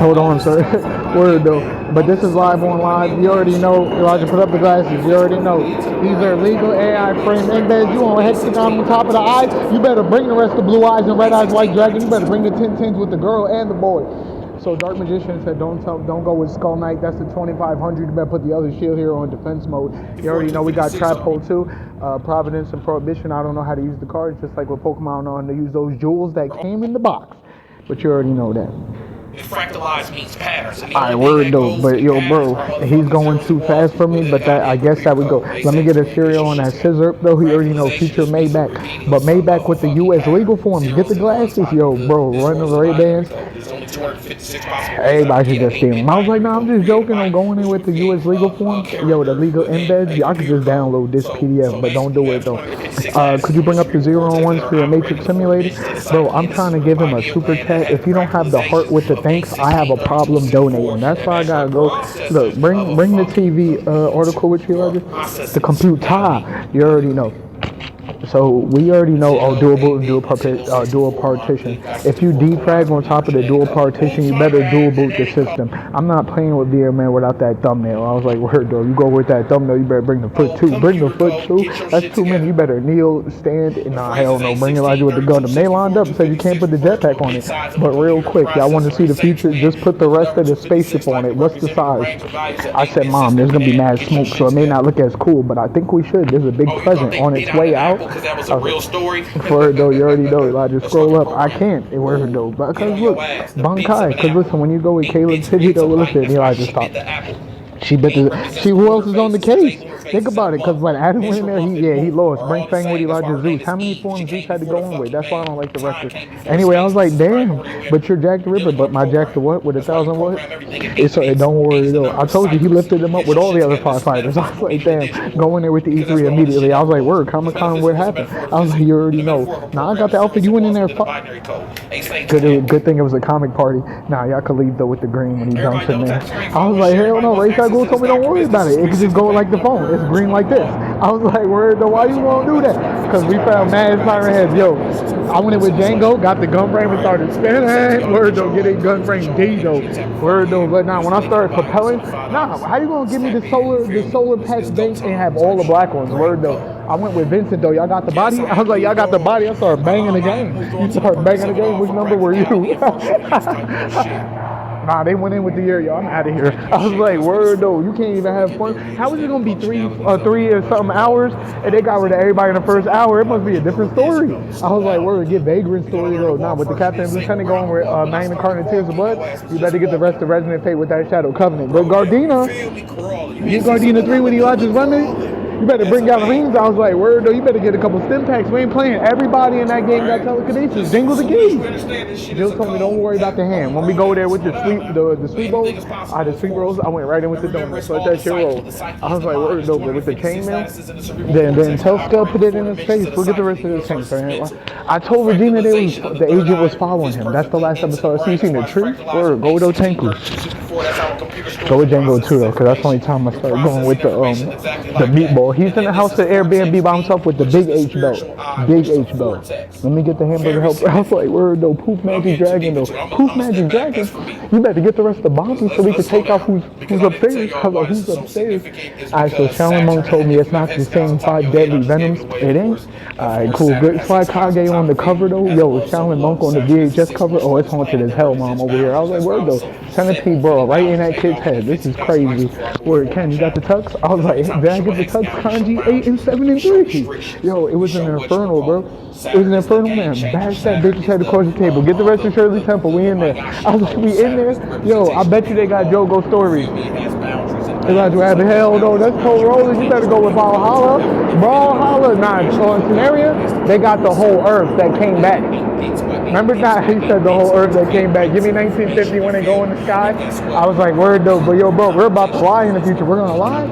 Hold on, sir. Word though. But this is live on live. You already know. Elijah, put up the glasses. You already know. These are legal AI frame embeds. You on hexagon on top of the eye. You better bring the rest of blue eyes and red eyes, white dragon. You better bring the 10-10s with the girl and the boy. So Dark Magician said, don't go with Skull Knight. That's the 2500. You better put the other shield here on defense mode. You already know we got Trap Hole too. Providence and Prohibition. I don't know how to use the cards. Just like with Pokemon, I know how to use those jewels that came in the box. But you already know that. Fractalized means patterns. Alright, word though, but yo, bro, he's going too fast for me. But that, I guess that would go. Let me get a cereal on that scissor, though. He already know future Maybach, but Maybach with the U.S. legal forms. Get the glasses, yo, bro. Run the Ray-Bans. Everybody should just see him. I was like, nah, I'm just joking. I'm going in with the U.S. legal forms. Yo, the legal embeds. Y'all can just download this PDF, but don't do it though. Could you bring up the 0-on-1s for your Matrix Simulator, bro? I'm trying to give him a super chat. If you don't have the heart with the thanks, I have a problem donating. That's why I gotta go. Look, bring the TV article with you, Ledger. The computer. You already know. So we already know, dual boot and dual partition. If you defrag on top of the dual partition, you better dual boot the system. I'm not playing with VR, man, without that thumbnail. I was like, word though, you go with that thumbnail, you better bring the foot too. Bring the foot too. That's too many. You better kneel, stand, and nah, hell no. Bring Elijah with the Gundam. They lined up and said you can't put the jetpack on it. But real quick, y'all want to see the future? Just put the rest of the spaceship on it. What's the size? I said, Mom, there's gonna be mad smoke, so it may not look as cool, but I think we should. There's a big present on its way out. That was a real story. Word though, you already know. Elijah, scroll up. I can't. Word though, because look, Bankai. Because listen, when you go with Caleb City though, listen, Elijah, stop. She bet the. Who else is on the case? Think about it, because when Adam went in there, he lost. Bring Fang with Elijah Zeus. How many forms Zeus had to go in with? That's why I don't like the record. Anyway, I was like, damn. But you're Jack the Ripper. But my Jack the what? With 1,000 what? Don't worry though. I told you he lifted him up with all the other 5 fighters. I was like, damn. Go in there with the E3 immediately. I was like, word, Comic-Con, what happened? I was like, you already know. Nah, I got the outfit. You went in there. Good thing it was a comic party. Nah, y'all could leave though with the green when he jumps in there. I was like, hell no. Ray Shot told me don't worry about it. It could just go like the phone. It's green like this. I was like, word though, why you won't do that? Because we found mad siren heads. Yo, I went in with Django, got the gun frame and started spinning. Word though, get it gun frame D though. Word though, but now when I started propelling, how you gonna give me the solar patch bank and have all the black ones? Word though. I went with Vincent though. Y'all got the body? I was like, y'all got the body. I started banging the game. You started banging the game. Which number were you? Nah, they went in with the year, yo. I'm out of here. I was like, word though, you can't even have fun. How is it gonna be three or something hours, and they got rid of everybody in the first hour? It must be a different story. I was like, word, get Vagrant story though. Nah, with the Captain and Lieutenant going with Magna Carta and Tears of Blood, you better get the rest of Resident Fate with that Shadow Covenant. But Gardena, get Gardena 3 with Elijah's running. You better bring out rings. I was like, word though, you better get a couple stim packs. We ain't playing. Everybody in that game got telekinesis. Jingle the key. Jill told me don't worry about the hand. When we go there with the sweet bowls, the sweet rolls, I went right in with the donuts. Let that shit roll. I was like, word though, but with the chainmail, then tell Scale put it in his face. We'll get the rest of his tanks. Right? I told Regina the agent was following him. That's the last episode. I seen the tree. Word, go with Otanku. Go with Django too though, because that's the only time I started going with the meatball. He's in the house at Airbnb by himself with the big H belt. Big H belt. Let me get the hamburger helper. I was like, word though, Poof Magic Dragon though. Poof Magic Dragon? You better get the rest of the bounty so we can take out who's upstairs. I was like, who's upstairs? Alright, so Shaolin Monk told me it's not the same 5 deadly venoms. It ain't? Alright, cool. Good. Sly Kage on the cover though. Yo, Shaolin Monk on the VHS cover. Oh, it's haunted as hell, mom, over here. I was like, word though. Centipede bro, right in that kid's head. This is crazy. Word, Ken, you got the tux? I was like, did I get the tux? Kanji 8 and 7 and 3. Yo, it was an infernal, bro. It was an infernal, man. Bash that bitch's head across the table. Get the rest of Shirley Temple. We in there. I was like, we in there? Yo, I bet you they got Jogo stories. Elijah had the hell no, that's cold rollers. You better go with Valhalla. Brawlhalla. Nah, so in Samaria, they got the whole earth that came back. Remember that? He said the whole earth that came back. Give me 1950 when they go in the sky. I was like, word though, but yo, bro, we're about to lie in the future. We're gonna lie?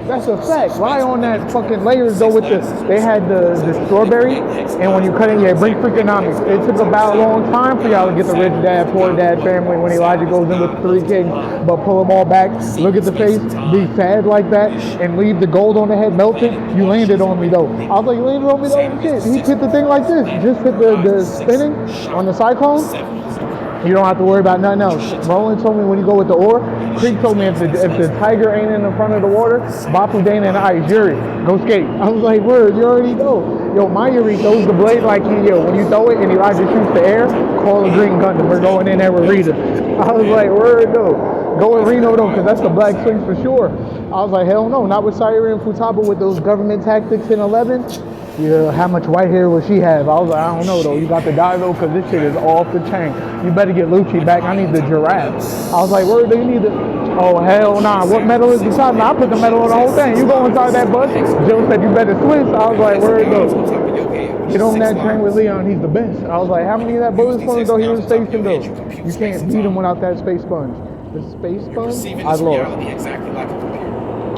That's a fact. Lie on that fucking layers though with they had the strawberry, and when you cut it, yeah, bring freakonomics. It took about a long time for y'all to get the rich dad, poor dad family when Elijah goes in with the 3 kings, but pull them all back, look at the face, be sad like that, and leave the gold on the head melted. You landed on me though. I was like, you landed on me though? Shit. He hit the thing like this. Just hit the spinning on the cyclone. You don't have to worry about nothing else. Roland told me when you go with the oar, Creek told me if the tiger ain't in the front of the water, Bapu Dana and ice, Yuri, go skate. I was like, word, you already know. Yo, my Yuri throws the blade like yo, when you throw it and Elijah shoots the air, call a green gun, we're going in there with Rita. I was like, word, no. Go with Reno though, because that's the black swings for sure. I was like, hell no, not with Saira and Futaba with those government tactics in 11. Yeah, how much white hair will she have? I was like, I don't know though. You got the guy though, because this shit is off the chain. You better get Lucci back. I need the giraffe. I was like, word, do you need the... Oh, hell nah. What metal is inside? Nah, I put the metal on the whole thing. You go inside that bus? Jill said you better switch. I was like, word though. Get on that train with Leon. He's the best. I was like, how many of that bullet sponge though he was facing though? You can't beat him without that space sponge. The space sponge, I lost. Exactly like a computer.